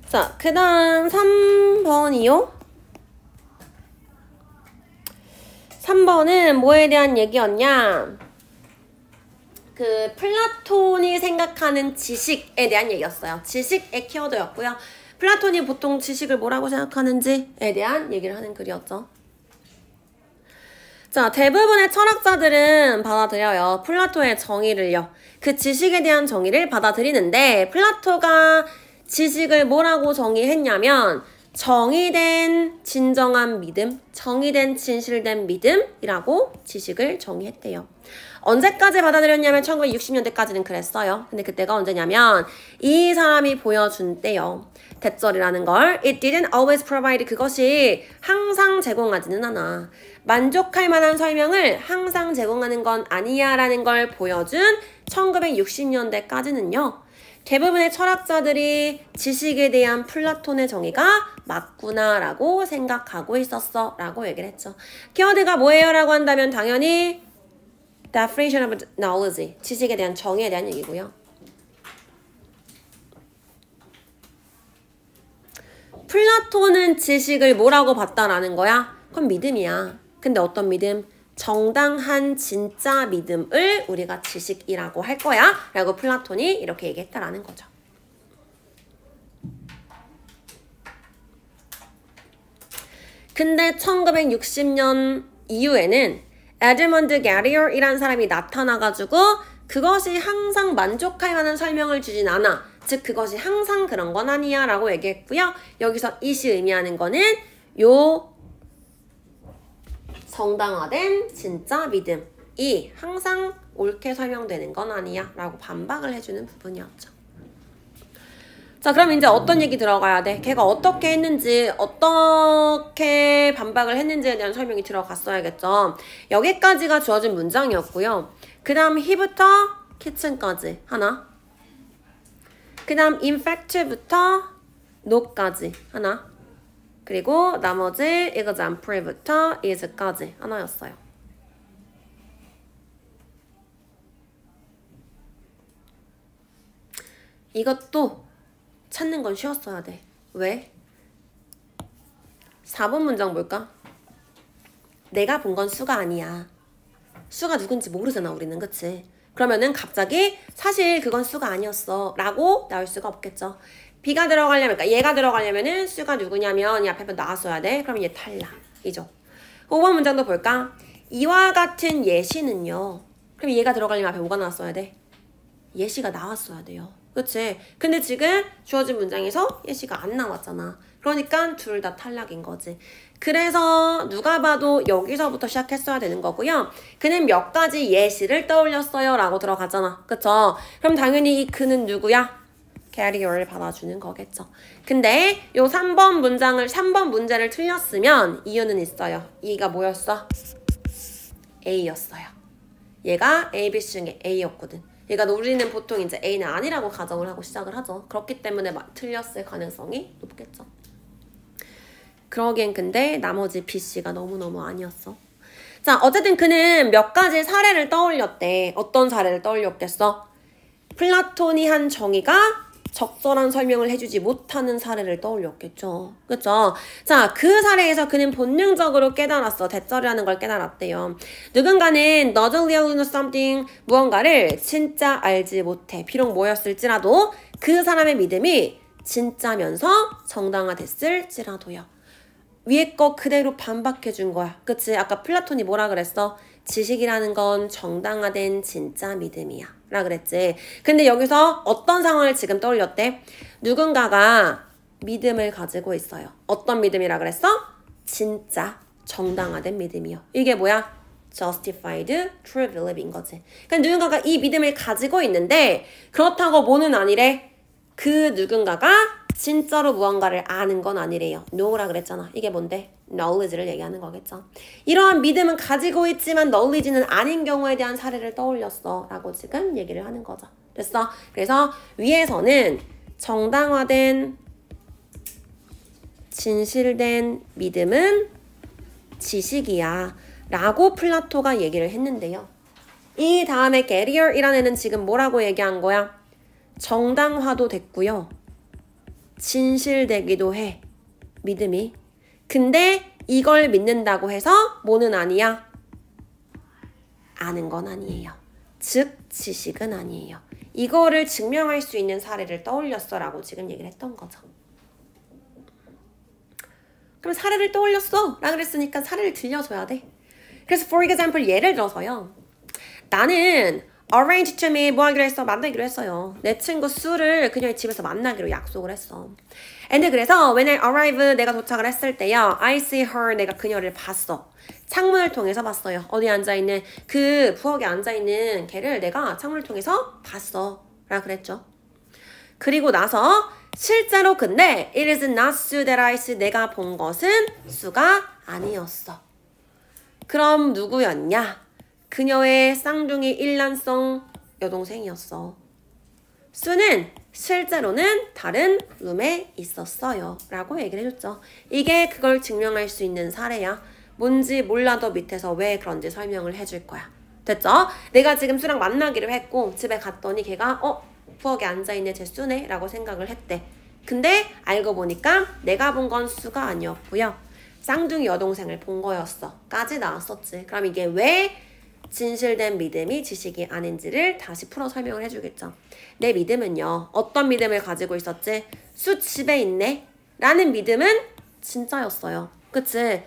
자, 그 다음 3번이요. 3번은 뭐에 대한 얘기였냐? 그 플라톤이 생각하는 지식에 대한 얘기였어요. 지식의 키워드였고요. 플라톤이 보통 지식을 뭐라고 생각하는지에 대한 얘기를 하는 글이었죠. 자, 대부분의 철학자들은 받아들여요. 플라토의 정의를요. 그 지식에 대한 정의를 받아들이는데 플라토가 지식을 뭐라고 정의했냐면 정의된 진정한 믿음, 정의된 진실된 믿음이라고 지식을 정의했대요. 언제까지 받아들였냐면 1960년대까지는 그랬어요. 근데 그때가 언제냐면 이 사람이 보여준 때요. 대절이라는 걸 It didn't always provide, 그것이 항상 제공하지는 않아. 만족할 만한 설명을 항상 제공하는 건 아니야 라는 걸 보여준 1960년대까지는요. 대부분의 철학자들이 지식에 대한 플라톤의 정의가 맞구나 라고 생각하고 있었어 라고 얘기를 했죠. 키워드가 뭐예요 라고 한다면 당연히 definition of knowledge, 지식에 대한 정의에 대한 얘기고요. 플라톤은 지식을 뭐라고 봤다라는 거야? 그건 믿음이야. 근데 어떤 믿음? 정당한 진짜 믿음을 우리가 지식이라고 할 거야 라고 플라톤이 이렇게 얘기했다라는 거죠. 근데 1960년 이후에는 에드먼드 게리얼이라는 사람이 나타나가지고 그것이 항상 만족할 만한 설명을 주진 않아. 즉 그것이 항상 그런 건 아니야 라고 얘기했고요. 여기서 it이 의미하는 거는 요 정당화된 진짜 믿음이 항상 옳게 설명되는 건 아니야 라고 반박을 해주는 부분이었죠. 자, 그럼 이제 어떤 얘기 들어가야 돼? 걔가 어떻게 했는지, 어떻게 반박을 했는지에 대한 설명이 들어갔어야겠죠. 여기까지가 주어진 문장이었고요. 그 다음 he부터 kitchen까지 하나, 그 다음 in fact부터 no까지 하나, 그리고 나머지 example부터 is까지 하나였어요. 이것도 찾는 건 쉬웠어야 돼. 왜? 4번 문장 볼까? 내가 본 건 수가 아니야. 수가 누군지 모르잖아 우리는. 그치? 그러면은 갑자기 사실 그건 수가 아니었어 라고 나올 수가 없겠죠. B가 들어가려면, 그러니까 얘가 들어가려면은 수가 누구냐면 이 앞에 나왔어야 돼. 그럼 얘 탈락이죠. 5번 문장도 볼까? 이와 같은 예시는요. 그럼 얘가 들어가려면 앞에 뭐가 나왔어야 돼? 예시가 나왔어야 돼요. 그치? 근데 지금 주어진 문장에서 예시가 안 나왔잖아. 그러니까 둘 다 탈락인 거지. 그래서 누가 봐도 여기서부터 시작했어야 되는 거고요. 그는 몇 가지 예시를 떠올렸어요 라고 들어가잖아. 그쵸? 그럼 당연히 이 그는 누구야? 캐리어를 받아주는 거겠죠. 근데 요 3번 문제를 틀렸으면 이유는 있어요. 이가 뭐였어? A였어요. 얘가 A, B, C 중에 A였거든. 얘가 우리는 보통 이제 A는 아니라고 가정을 하고 시작을 하죠. 그렇기 때문에 틀렸을 가능성이 높겠죠. 그러기엔 근데 나머지 B, C가 너무너무 아니었어. 자, 어쨌든 그는 몇 가지 사례를 떠올렸대. 어떤 사례를 떠올렸겠어? 플라톤이 한 정의가 적절한 설명을 해주지 못하는 사례를 떠올렸겠죠. 그쵸? 자, 그 사례에서 그는 본능적으로 깨달았어. 대절이라는 걸 깨달았대요. 누군가는 doesn't really know something, 무언가를 진짜 알지 못해. 비록 뭐였을지라도 그 사람의 믿음이 진짜면서 정당화됐을지라도요. 위에 거 그대로 반박해 준 거야. 그치? 아까 플라톤이 뭐라 그랬어? 지식이라는 건 정당화된 진짜 믿음이야 라 그랬지. 근데 여기서 어떤 상황을 지금 떠올렸대? 누군가가 믿음을 가지고 있어요. 어떤 믿음이라 그랬어? 진짜 정당화된 믿음이요. 이게 뭐야? justified true belief인 거지. 그러니까 누군가가 이 믿음을 가지고 있는데 그렇다고 뭐는 아니래? 그 누군가가 진짜로 무언가를 아는 건 아니래요. know라 그랬잖아. 이게 뭔데? knowledge를 얘기하는 거겠죠. 이러한 믿음은 가지고 있지만 knowledge는 아닌 경우에 대한 사례를 떠올렸어 라고 지금 얘기를 하는 거죠. 됐어? 그래서 위에서는 정당화된 진실된 믿음은 지식이야 라고 플라토가 얘기를 했는데요. 이 다음에 게리얼이라는 애는 지금 뭐라고 얘기한 거야? 정당화도 됐고요. 진실되기도 해. 믿음이. 근데 이걸 믿는다고 해서 뭐는 아니야? 아는 건 아니에요. 즉 지식은 아니에요. 이거를 증명할 수 있는 사례를 떠올렸어 라고 지금 얘기를 했던 거죠. 그럼 사례를 떠올렸어 라고 그랬으니까 사례를 들려줘야 돼. 그래서 for example 예를 들어서요. 나는 arrange to meet 뭐 하기로 했어? 만나기로 했어요. 내 친구 수를 그녀의 집에서 만나기로 약속을 했어. 근데 그래서 when I arrive 내가 도착을 했을 때요. I see her 내가 그녀를 봤어. 창문을 통해서 봤어요. 어디 앉아있는 그 부엌에 앉아있는 걔를 내가 창문을 통해서 봤어 라고 그랬죠. 그리고 나서 실제로 근데 it is not Sue that I see 내가 본 것은 수가 아니었어. 그럼 누구였냐? 그녀의 쌍둥이 일란성 여동생이었어. 수는 실제로는 다른 룸에 있었어요 라고 얘기를 해줬죠. 이게 그걸 증명할 수 있는 사례야. 뭔지 몰라도 밑에서 왜 그런지 설명을 해줄 거야. 됐죠? 내가 지금 수랑 만나기로 했고 집에 갔더니 걔가 부엌에 앉아있네 제 수네 라고 생각을 했대. 근데 알고 보니까 내가 본 건 수가 아니었고요. 쌍둥이 여동생을 본 거였어 까지 나왔었지. 그럼 이게 왜 진실된 믿음이 지식이 아닌지를 다시 풀어 설명을 해주겠죠. 내 믿음은요. 어떤 믿음을 가지고 있었지? 수 집에 있네? 라는 믿음은 진짜였어요. 그치?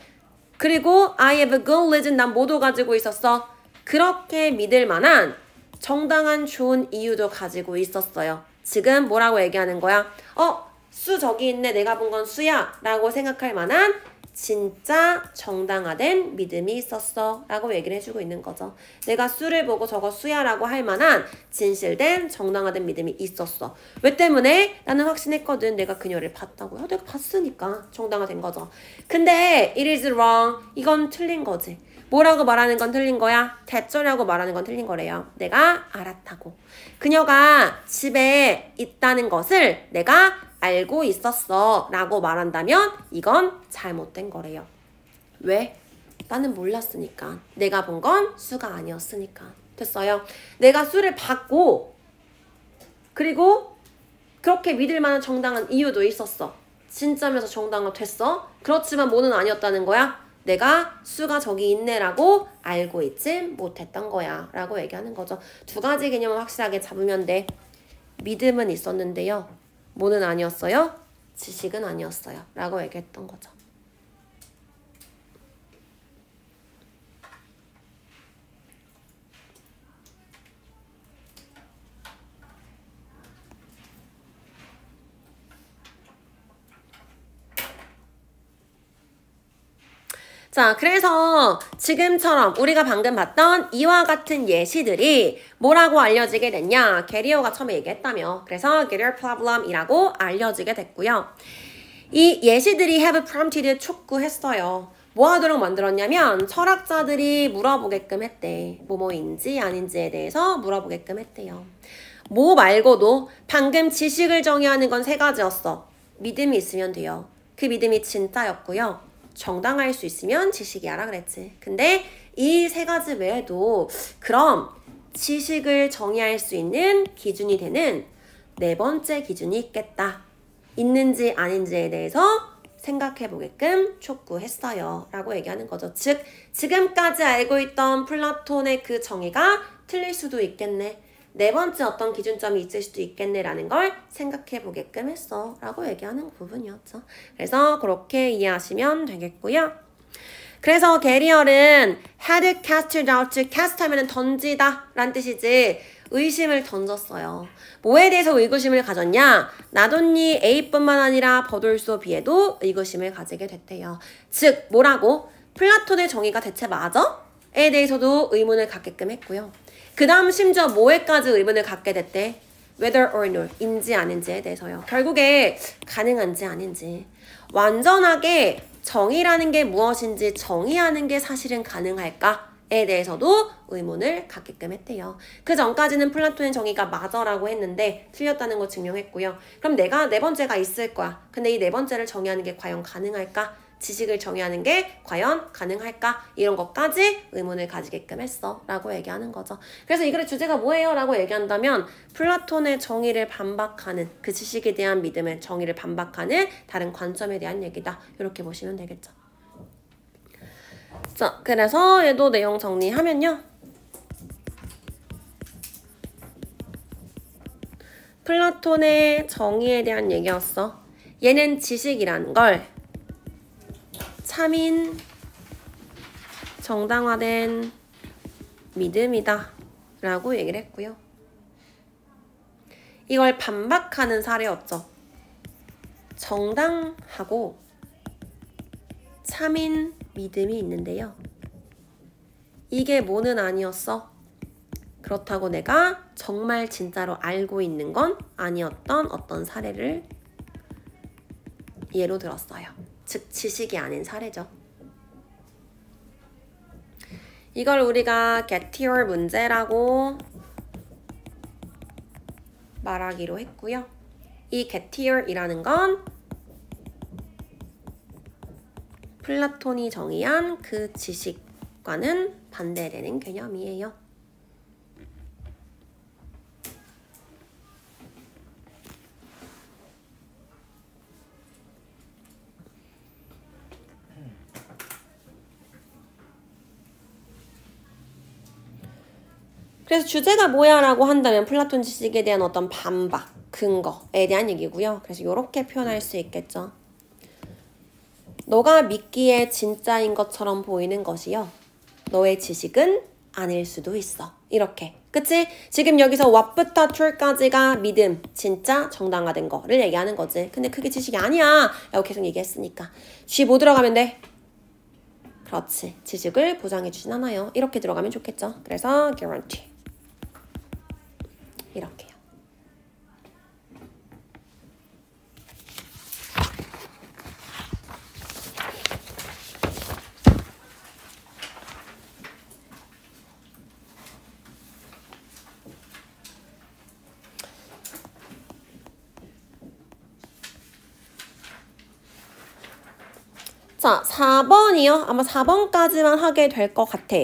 그리고 I have a good reason 난 뭐도 가지고 있었어? 그렇게 믿을 만한 정당한 좋은 이유도 가지고 있었어요. 지금 뭐라고 얘기하는 거야? 수 저기 있네 내가 본 건 수야 라고 생각할 만한 진짜 정당화된 믿음이 있었어 라고 얘기를 해주고 있는 거죠. 내가 수를 보고 저거 수야 라고 할 만한 진실된 정당화된 믿음이 있었어. 왜 때문에? 나는 확신했거든. 내가 그녀를 봤다고요. 내가 봤으니까 정당화된 거죠. 근데 it is wrong. 이건 틀린 거지. 뭐라고 말하는 건 틀린 거야? 대쩌라고 말하는 건 틀린 거래요. 내가 알았다고. 그녀가 집에 있다는 것을 내가 알고 있었어 라고 말한다면 이건 잘못된 거래요. 왜? 나는 몰랐으니까. 내가 본 건 수가 아니었으니까. 됐어요? 내가 수를 봤고 그리고 그렇게 믿을 만한 정당한 이유도 있었어. 진짜면서 정당화 됐어. 그렇지만 뭐는 아니었다는 거야? 내가 수가 저기 있네 라고 알고 있지 못했던 거야 라고 얘기하는 거죠. 두 가지 개념을 확실하게 잡으면 돼. 믿음은 있었는데요. 뭐는 아니었어요? 지식은 아니었어요 라고 얘기했던 거죠. 자, 그래서 지금처럼 우리가 방금 봤던 이와 같은 예시들이 뭐라고 알려지게 됐냐? 게리어가 처음에 얘기했다며. 그래서 Gettier Problem이라고 알려지게 됐고요. 이 예시들이 have prompted 촉구했어요. 뭐 하도록 만들었냐면 철학자들이 물어보게끔 했대. 뭐뭐인지 아닌지에 대해서 물어보게끔 했대요. 뭐 말고도 방금 지식을 정의하는 건 세 가지였어. 믿음이 있으면 돼요. 그 믿음이 진짜였고요. 정당할 수 있으면 지식이야라 그랬지. 근데 이 세 가지 외에도 그럼 지식을 정의할 수 있는 기준이 되는 네 번째 기준이 있겠다. 있는지 아닌지에 대해서 생각해 보게끔 촉구했어요 라고 얘기하는 거죠. 즉 지금까지 알고 있던 플라톤의 그 정의가 틀릴 수도 있겠네. 네 번째 어떤 기준점이 있을 수도 있겠네 라는 걸 생각해 보게끔 했어 라고 얘기하는 부분이었죠. 그래서 그렇게 이해하시면 되겠고요. 그래서 게리얼은 had cast doubt, cast 하면은 던지다 라는 뜻이지 의심을 던졌어요. 뭐에 대해서 의구심을 가졌냐? 나돈니 A뿐만 아니라 버돌소 B에도 의구심을 가지게 됐대요. 즉 뭐라고? 플라톤의 정의가 대체 맞아? 에 대해서도 의문을 갖게끔 했고요. 그 다음 심지어 뭐에까지 의문을 갖게 됐대? Whether or not, 인지 아닌지에 대해서요. 결국에 가능한지 아닌지. 완전하게 정의라는 게 무엇인지 정의하는 게 사실은 가능할까에 대해서도 의문을 갖게끔 했대요. 그 전까지는 플라톤의 정의가 맞아라고 했는데 틀렸다는 거 증명했고요. 그럼 내가 네 번째가 있을 거야. 근데 이 네 번째를 정의하는 게 과연 가능할까? 지식을 정의하는 게 과연 가능할까? 이런 것까지 의문을 가지게끔 했어 라고 얘기하는 거죠. 그래서 이 글의 주제가 뭐예요? 라고 얘기한다면 플라톤의 정의를 반박하는 그 지식에 대한 믿음의 정의를 반박하는 다른 관점에 대한 얘기다. 이렇게 보시면 되겠죠. 자, 그래서 얘도 내용 정리하면요. 플라톤의 정의에 대한 얘기였어. 얘는 지식이란 걸 참인 정당화된 믿음이다 라고 얘기를 했고요. 이걸 반박하는 사례였죠. 정당하고 참인 믿음이 있는데요. 이게 뭐는 아니었어? 그렇다고 내가 정말 진짜로 알고 있는 건 아니었던 어떤 사례를 예로 들었어요. 즉 지식이 아닌 사례죠. 이걸 우리가 getTour 문제라고 말하기로 했고요. 이 getTour이라는 건 플라톤이 정의한 그 지식과는 반대되는 개념이에요. 그래서 주제가 뭐야 라고 한다면 플라톤 지식에 대한 어떤 반박, 근거에 대한 얘기고요. 그래서 이렇게 표현할 수 있겠죠. 너가 믿기에 진짜인 것처럼 보이는 것이요. 너의 지식은 아닐 수도 있어. 이렇게. 그치? 지금 여기서 what부터 to까지가 믿음, 진짜 정당화된 거를 얘기하는 거지. 근데 그게 지식이 아니야 라고 계속 얘기했으니까. G 뭐 들어가면 돼? 그렇지. 지식을 보장해 주진 않아요. 이렇게 들어가면 좋겠죠. 그래서 guarantee. 이렇게요. 자, 4번이요. 아마 4번까지만 하게 될 것 같아.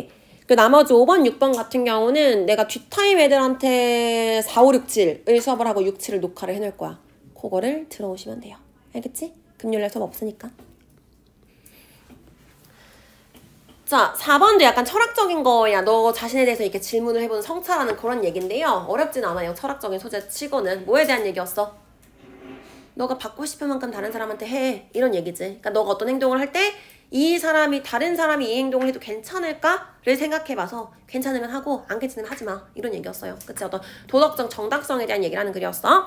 그 나머지 5번, 6번 같은 경우는 내가 뒷타임 애들한테 4, 5, 6, 7을 수업을 하고 6, 7을 녹화를 해놓을 거야. 그거를 들어오시면 돼요. 알겠지? 금요일날 수업 없으니까. 자, 4번도 약간 철학적인 거야. 너 자신에 대해서 이렇게 질문을 해보는 성찰하는 그런 얘기인데요. 어렵진 않아요. 철학적인 소재 치고는. 뭐에 대한 얘기였어? 너가 받고 싶은 만큼 다른 사람한테 해. 이런 얘기지. 그러니까 너가 어떤 행동을 할 때 이 사람이 다른 사람이 이 행동을 해도 괜찮을까를 생각해봐서 괜찮으면 하고 안 괜찮으면 하지 마. 이런 얘기였어요. 그치? 어떤 도덕적 정당성에 대한 얘기를 하는 글이었어.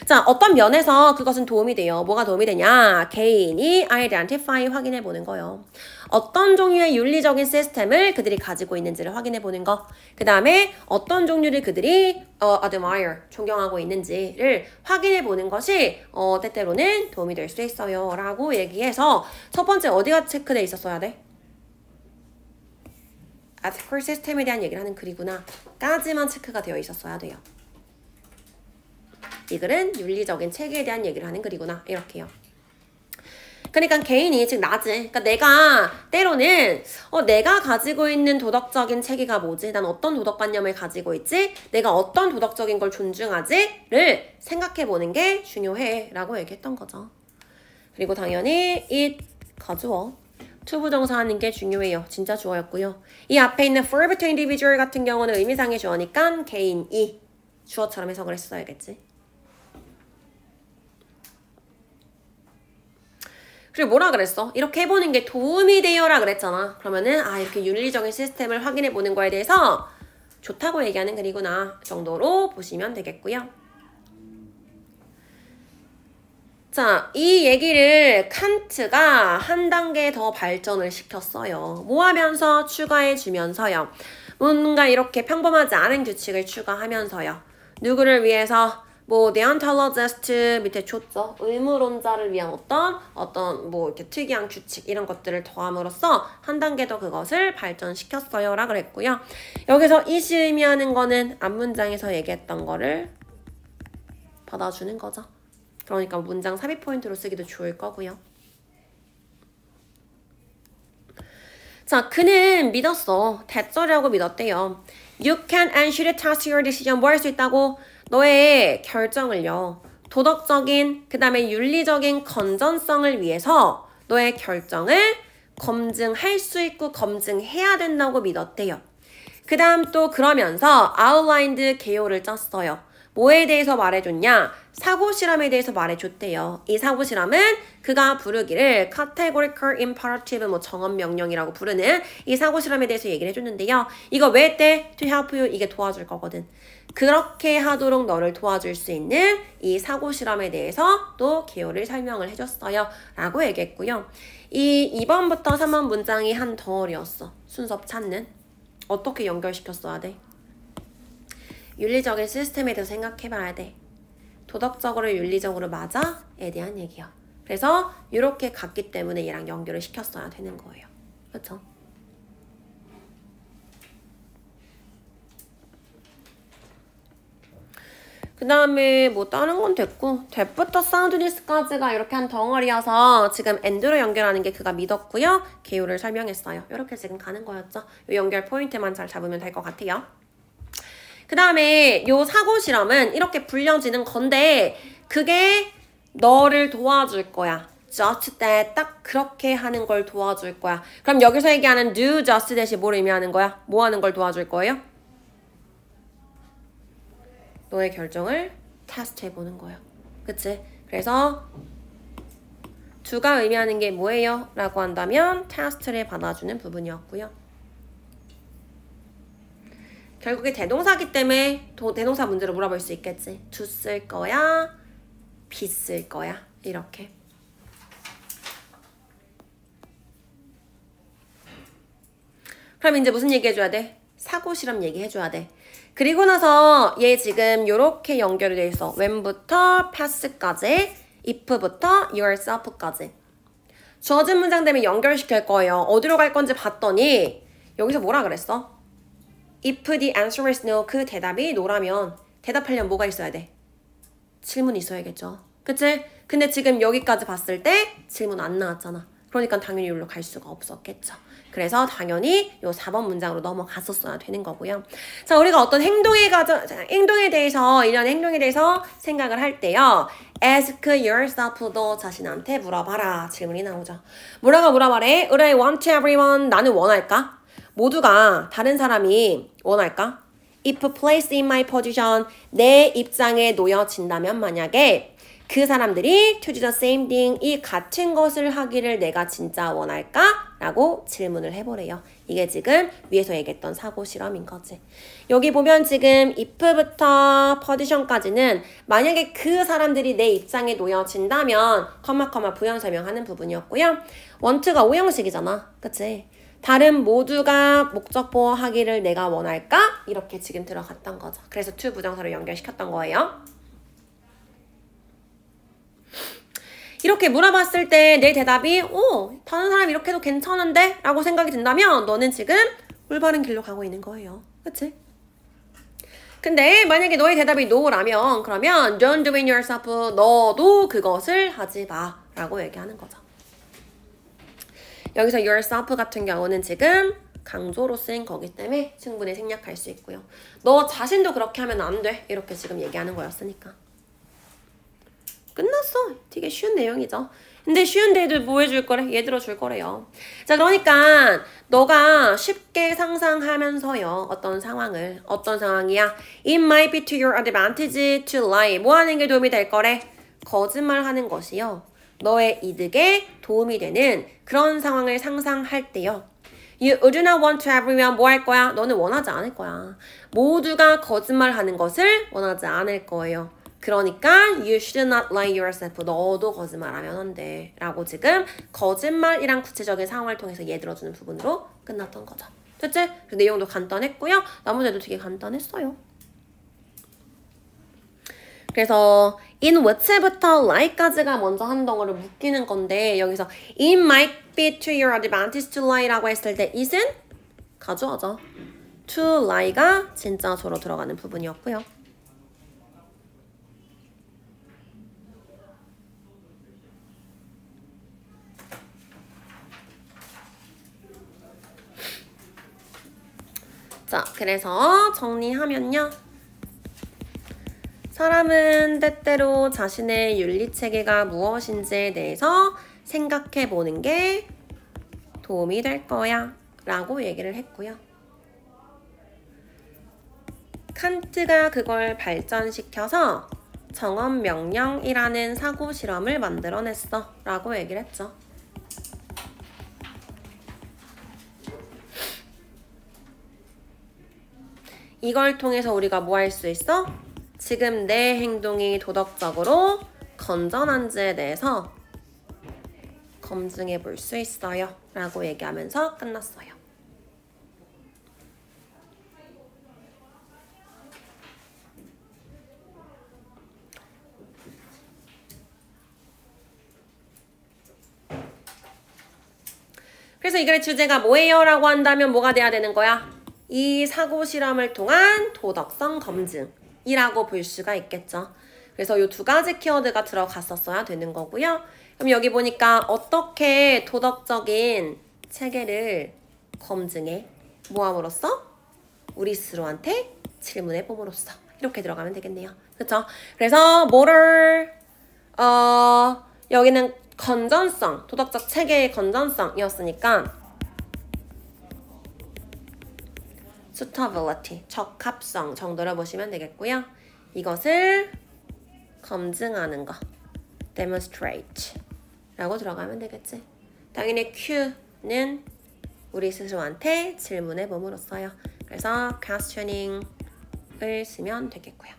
자, 어떤 면에서 그것은 도움이 돼요. 뭐가 도움이 되냐? 개인이 identify 확인해보는 거예요. 어떤 종류의 윤리적인 시스템을 그들이 가지고 있는지를 확인해보는 거. 그 다음에 어떤 종류를 그들이 admire, 존경하고 있는지를 확인해보는 것이 때때로는 도움이 될 수 있어요. 라고 얘기해서 첫 번째 어디가 체크돼 있었어야 돼? ethical 시스템에 대한 얘기를 하는 글이구나. 까지만 체크가 되어 있었어야 돼요. 이 글은 윤리적인 체계에 대한 얘기를 하는 글이구나. 이렇게요. 그러니까 개인이 즉 나지. 그러니까 내가 때로는 내가 가지고 있는 도덕적인 체계가 뭐지? 난 어떤 도덕관념을 가지고 있지? 내가 어떤 도덕적인 걸 존중하지?를 생각해보는 게 중요해 라고 얘기했던 거죠. 그리고 당연히 it 가주어 투부정사 하는 게 중요해요. 진짜 주어였고요. 이 앞에 있는 verb to individual 같은 경우는 의미상의 주어니까 개인이 주어처럼 해석을 했어야겠지. 그리고 뭐라 그랬어? 이렇게 해보는 게 도움이 돼요라 그랬잖아. 그러면은 이렇게 윤리적인 시스템을 확인해보는 거에 대해서 좋다고 얘기하는 글이구나 정도로 보시면 되겠고요. 자, 이 얘기를 칸트가 한 단계 더 발전을 시켰어요. 뭐 하면서? 추가해주면서요. 뭔가 이렇게 평범하지 않은 규칙을 추가하면서요. 누구를 위해서? 뭐 deontologist 밑에 줬죠. 의무론자를 위한 어떤 뭐 이렇게 특이한 규칙 이런 것들을 더함으로써 한 단계 더 그것을 발전시켰어요 라 그랬고요. 여기서 이시 의미하는 거는 앞문장에서 얘기했던 거를 받아주는 거죠. 그러니까 문장 삽입 포인트로 쓰기도 좋을 거고요. 자, 그는 믿었어. 대절이라고 믿었대요. You can and should trust your decision. 뭐 할 수 있다고? 너의 결정을요. 도덕적인, 그 다음에 윤리적인 건전성을 위해서 너의 결정을 검증할 수 있고 검증해야 된다고 믿었대요. 그 다음 또 그러면서 outlined 개요를 짰어요. 뭐에 대해서 말해줬냐? 사고실험에 대해서 말해줬대요. 이 사고실험은 그가 부르기를 categorical imperative 뭐 정언명령이라고 부르는 이 사고실험에 대해서 얘기를 해줬는데요. 이거 왜 했대? To help you. 이게 도와줄 거거든. 그렇게 하도록 너를 도와줄 수 있는 이 사고실험에 대해서 또 개요를 설명을 해줬어요. 라고 얘기했고요. 이 2번부터 3번 문장이 한 덩어리였어. 순서 찾는. 어떻게 연결시켰어야 돼? 윤리적인 시스템에 대해서 생각해봐야 돼. 도덕적으로 윤리적으로 맞아? 에 대한 얘기야. 그래서 이렇게 갔기 때문에 얘랑 연결을 시켰어야 되는 거예요. 그렇죠? 그 다음에 뭐 다른 건 됐고 that부터 soundness까지가 이렇게 한 덩어리여서 지금 and로 연결하는 게 그가 믿었고요. 개요를 설명했어요. 이렇게 지금 가는 거였죠. 이 연결 포인트만 잘 잡으면 될 것 같아요. 그 다음에 요 사고실험은 이렇게 불려지는 건데 그게 너를 도와줄 거야. just that 딱 그렇게 하는 걸 도와줄 거야. 그럼 여기서 얘기하는 do just that이 뭘 의미하는 거야? 뭐 하는 걸 도와줄 거예요? 너의 결정을 테스트 해보는 거예요. 그치? 그래서 do가 의미하는 게 뭐예요? 라고 한다면 테스트를 받아주는 부분이었고요. 결국에 대동사기 때문에 대동사 문제로 물어볼 수 있겠지. do 쓸 거야? be 쓸 거야? 이렇게. 그럼 이제 무슨 얘기 해줘야 돼? 사고실험 얘기해줘야 돼. 그리고 나서 얘 지금 요렇게 연결이 돼 있어. when부터 pass까지, if부터 yourself까지. 주어진 문장 되면 연결시킬 거예요. 어디로 갈 건지 봤더니 여기서 뭐라 그랬어? If the answer is no, 그 대답이 no라면 대답하려면 뭐가 있어야 돼? 질문이 있어야겠죠. 그치? 근데 지금 여기까지 봤을 때 질문 안 나왔잖아. 그러니까 당연히 여기로 갈 수가 없었겠죠. 그래서 당연히 요 4번 문장으로 넘어갔었어야 되는 거고요. 자, 우리가 어떤 행동에 대해서, 이런 행동에 대해서 생각을 할 때요. Ask yourself, 너 자신한테 물어봐라. 질문이 나오죠. 뭐라고 물어봐래? Would I want everyone? 나는 원할까? 모두가 다른 사람이 원할까? If placed in my position, 내 입장에 놓여진다면 만약에 그 사람들이 to do the same thing, 이 같은 것을 하기를 내가 진짜 원할까? 라고 질문을 해보래요. 이게 지금 위에서 얘기했던 사고 실험인 거지. 여기 보면 지금 if부터 position까지는 만약에 그 사람들이 내 입장에 놓여진다면 부연 설명하는 부분이었고요. want가 오형식이잖아. 그치? 다른 모두가 목적 보호하기를 내가 원할까? 이렇게 지금 들어갔던 거죠. 그래서 to 부정사로 연결시켰던 거예요. 이렇게 물어봤을 때 내 대답이 다른 사람 이렇게 해도 괜찮은데? 라고 생각이 든다면 너는 지금 올바른 길로 가고 있는 거예요. 그치? 근데 만약에 너의 대답이 no라면 그러면 don't do it yourself, 너도 그것을 하지 마 라고 얘기하는 거죠. 여기서 yourself 같은 경우는 지금 강조로 쓰인 거기 때문에 충분히 생략할 수 있고요. 너 자신도 그렇게 하면 안 돼. 이렇게 지금 얘기하는 거였으니까. 끝났어. 되게 쉬운 내용이죠. 근데 쉬운데도 뭐 해줄 거래? 얘 들어줄 거래요. 자, 그러니까 너가 쉽게 상상하면서요. 어떤 상황이야? It might be to your advantage to lie. 뭐 하는 게 도움이 될 거래? 거짓말하는 것이요. 너의 이득에 도움이 되는 그런 상황을 상상할 때요. You would not want to everyone 뭐 할 거야? 너는 원하지 않을 거야. 모두가 거짓말하는 것을 원하지 않을 거예요. 그러니까 you should not lie yourself. 너도 거짓말하면 안 돼. 라고 지금 거짓말이랑 구체적인 상황을 통해서 얘 들어주는 부분으로 끝났던 거죠. 됐지? 그 내용도 간단했고요. 나머지도 되게 간단했어요. 그래서 in which부터 lie까지가 먼저 한 덩어리를 묶이는 건데 여기서 it might be to your advantage to lie라고 했을 때 it은 가져와죠. to lie가 진짜조로 들어가는 부분이었고요. 자, 그래서 정리하면요. 사람은 때때로 자신의 윤리체계가 무엇인지에 대해서 생각해보는 게 도움이 될 거야 라고 얘기를 했고요. 칸트가 그걸 발전시켜서 정언명령이라는 사고실험을 만들어냈어 라고 얘기를 했죠. 이걸 통해서 우리가 뭐 할 수 있어? 지금 내 행동이 도덕적으로 건전한지에 대해서 검증해 볼 수 있어요 라고 얘기하면서 끝났어요. 그래서 이 글의 주제가 뭐예요? 라고 한다면 뭐가 돼야 되는 거야? 이 사고 실험을 통한 도덕성 검증이라고 볼 수가 있겠죠. 그래서 이 두 가지 키워드가 들어갔었어야 되는 거고요. 그럼 여기 보니까 어떻게 도덕적인 체계를 검증해? 뭐함으로써? 우리 스스로한테 질문해 봄으로써. 이렇게 들어가면 되겠네요. 그렇죠? 그래서 뭐를 여기는 건전성, 도덕적 체계의 건전성이었으니까 suitability, 적합성 정도로 보시면 되겠고요. 이것을 검증하는 거, demonstrate 라고 들어가면 되겠지. 당연히 Q는 우리 스스로한테 질문해 봄으로써요. 그래서 questioning을 쓰면 되겠고요.